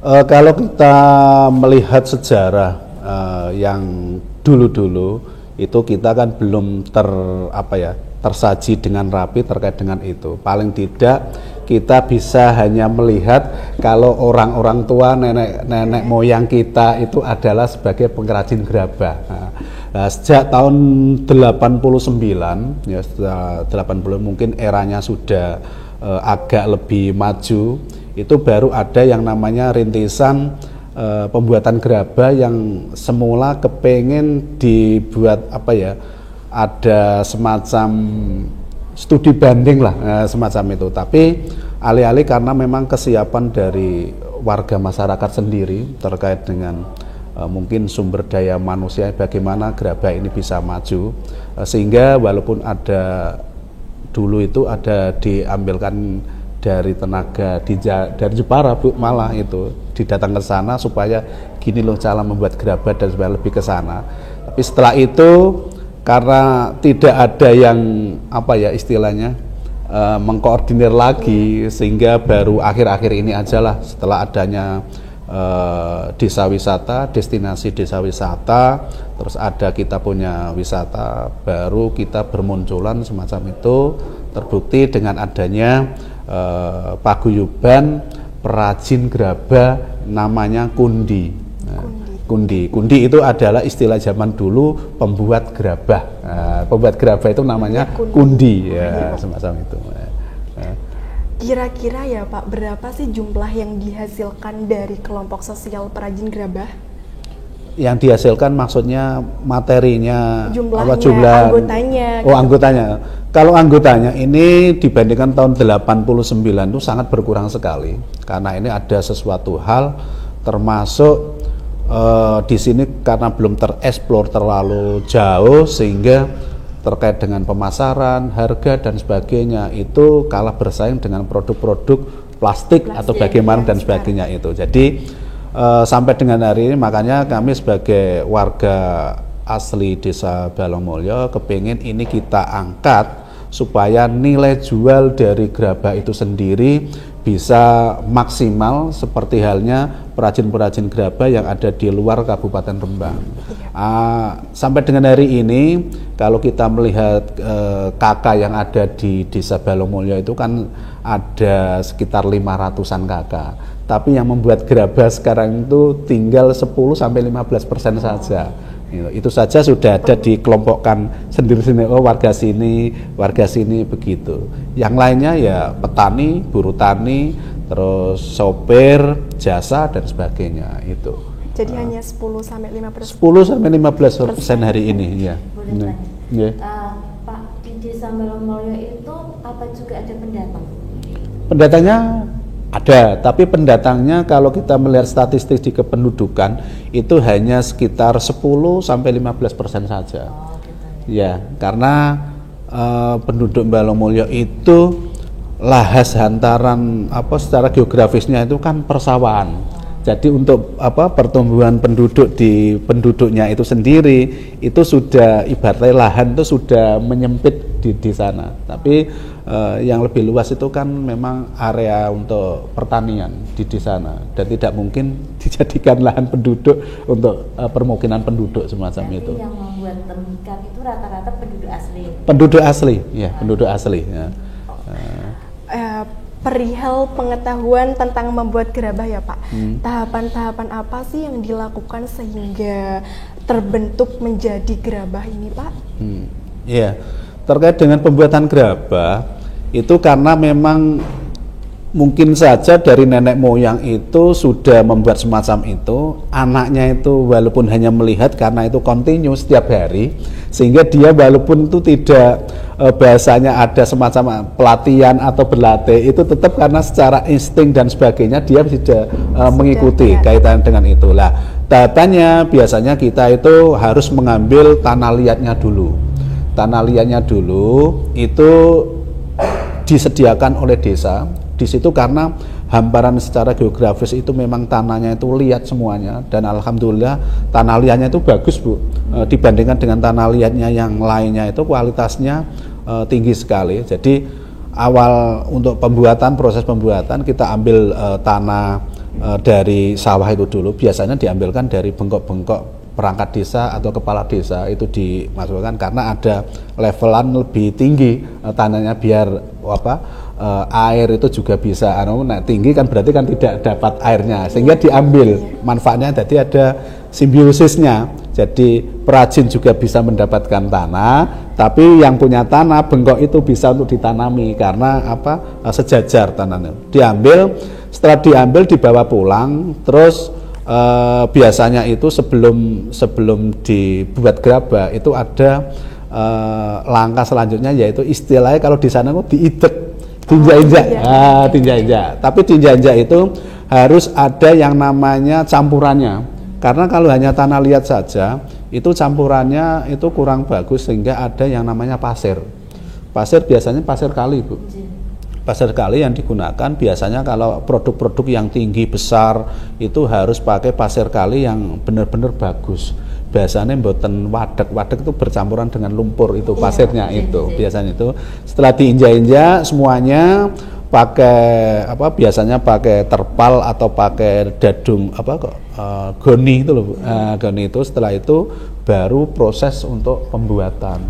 Kalau kita melihat sejarah yang dulu-dulu itu kita kan belum tersaji dengan rapi terkait dengan itu. Paling tidak kita bisa hanya melihat kalau orang-orang tua, nenek moyang kita itu adalah sebagai pengrajin gerabah. Nah, sejak tahun 89 ya, setelah 80 mungkin eranya sudah agak lebih maju, itu baru ada yang namanya rintisan pembuatan gerabah yang semula kepengen dibuat ada semacam studi banding lah, semacam itu. Tapi alih-alih karena memang kesiapan dari warga masyarakat sendiri terkait dengan mungkin sumber daya manusia, bagaimana gerabah ini bisa maju, sehingga walaupun ada dulu itu ada diambilkan dari tenaga dari Jepara, Bu, malah itu didatang ke sana supaya gini loh cara membuat gerabah dan supaya lebih ke sana. Tapi setelah itu karena tidak ada yang istilahnya mengkoordinir lagi, sehingga baru akhir-akhir ini aja lah setelah adanya desa wisata, destinasi desa wisata, terus ada kita punya wisata, baru kita bermunculan semacam itu, terbukti dengan adanya paguyuban perajin gerabah namanya Kundi. Kundi itu adalah istilah zaman dulu pembuat gerabah. Pembuat gerabah itu namanya Kundi ya, semacam itu. Kira-kira ya Pak, berapa sih jumlah yang dihasilkan dari kelompok sosial perajin gerabah? Yang dihasilkan maksudnya materinya, jumlah anggotanya. Oh, anggotanya. Kalau anggotanya ini dibandingkan tahun 89 itu sangat berkurang sekali. Karena ini ada sesuatu hal termasuk di sini karena belum tereksplor terlalu jauh, sehingga terkait dengan pemasaran, harga dan sebagainya itu kalah bersaing dengan produk-produk plastik atau bagaimana dan sebagainya itu. Jadi sampai dengan hari ini makanya kami sebagai warga asli Desa Balongmulyo kepingin ini kita angkat supaya nilai jual dari gerabah itu sendiri bisa maksimal seperti halnya perajin-perajin gerabah yang ada di luar Kabupaten Rembang. Sampai dengan hari ini kalau kita melihat kakak yang ada di Desa Balongmulyo itu kan ada sekitar 500-an kakak. Tapi yang membuat gerabah sekarang itu tinggal 10-15% saja. Itu saja sudah ada dikelompokkan sendiri-sendiri, warga sini begitu. Yang lainnya ya petani, buruh tani, terus sopir, jasa dan sebagainya itu. Jadi hanya 10-15% hari ini ya. Pak, di Desa Balongmulyo itu apa juga ada pendatang? Pendatangnya ada, tapi pendatangnya kalau kita melihat statistik di kependudukan itu hanya sekitar 10-15% saja. Ya, karena penduduk Balongmulyo itu lahas hantaran secara geografisnya itu kan persawahan. Jadi untuk pertumbuhan penduduknya itu sendiri itu sudah ibaratnya lahan itu sudah menyempit di sana. Tapi yang lebih luas itu kan memang area untuk pertanian di sana dan tidak mungkin dijadikan lahan penduduk untuk permukiman penduduk semacam itu. Yang membuat terikat itu rata-rata penduduk asli. Penduduk asli, ya, penduduk asli. Ya. Perihal pengetahuan tentang membuat gerabah ya Pak, tahapan-tahapan apa sih yang dilakukan sehingga terbentuk menjadi gerabah ini Pak? Iya, terkait dengan pembuatan gerabah itu karena memang mungkin saja dari nenek moyang itu sudah membuat semacam itu, anaknya itu walaupun hanya melihat karena itu kontinu setiap hari, sehingga dia walaupun itu tidak bahasanya ada semacam pelatihan atau berlatih, itu tetap karena secara insting dan sebagainya dia sudah mengikuti kaitan dengan itulah. Tahapannya biasanya kita itu harus mengambil tanah liatnya dulu. Tanah liatnya dulu itu disediakan oleh desa. Di situ karena hamparan secara geografis itu memang tanahnya itu liat semuanya, dan alhamdulillah tanah liatnya itu bagus, Bu. Dibandingkan dengan tanah liatnya yang lainnya itu kualitasnya tinggi sekali. Jadi awal untuk proses pembuatan kita ambil tanah dari sawah itu dulu biasanya diambilkan dari bengkok-bengkok perangkat desa atau kepala desa, itu dimasukkan karena ada levelan lebih tinggi tanahnya, biar air itu juga bisa tinggi kan, berarti kan tidak dapat airnya sehingga diambil manfaatnya. Jadi ada simbiosisnya, jadi perajin juga bisa mendapatkan tanah, tapi yang punya tanah bengkok itu bisa untuk ditanami karena sejajar tanahnya. Setelah diambil dibawa pulang, terus biasanya itu sebelum dibuat gerabah itu ada langkah selanjutnya, yaitu istilahnya kalau di sana itu diidek, tinja-injak. Tapi tinja-injak itu harus ada yang namanya campurannya, karena kalau hanya tanah liat saja itu campurannya itu kurang bagus, sehingga ada yang namanya pasir. Pasir biasanya pasir kali, Bu. Pasir kali yang digunakan biasanya kalau produk-produk yang tinggi besar itu harus pakai pasir kali yang benar-benar bagus. Biasanya mboten wadek itu bercampuran dengan lumpur itu pasirnya itu. Biasanya itu setelah diinjak-injak semuanya pakai biasanya pakai terpal atau pakai dadung goni itu loh, Bu. Goni itu setelah itu baru proses untuk pembuatan.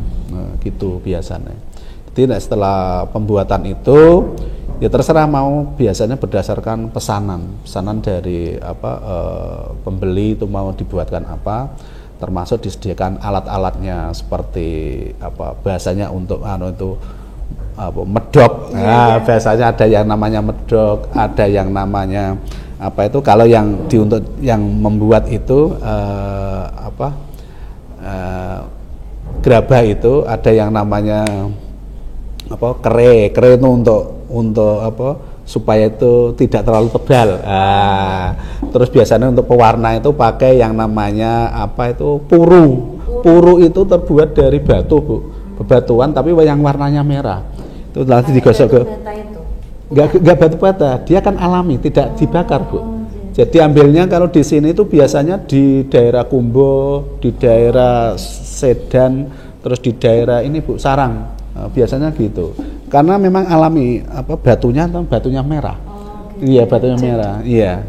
Gitu biasanya. Jadi setelah pembuatan itu ya terserah mau, biasanya berdasarkan pesanan dari pembeli itu mau dibuatkan apa, termasuk disediakan alat-alatnya seperti bahasanya untuk medok. Biasanya ada yang namanya medok, ada yang namanya kalau yang untuk yang membuat itu gerabah itu ada yang namanya kere itu untuk supaya itu tidak terlalu tebal. Terus biasanya untuk pewarna itu pakai yang namanya puru. Puru itu terbuat dari batu, Bu, bebatuan tapi yang warnanya merah. Itu nanti digosok ke. Enggak batu bata, dia kan alami, tidak dibakar, Bu. Jadi ambilnya kalau di sini itu biasanya di daerah Kumbo, di daerah Sedan, terus di daerah ini, Bu, Sarang. Biasanya gitu, karena memang alami batunya merah. Iya, batunya merah. Iya.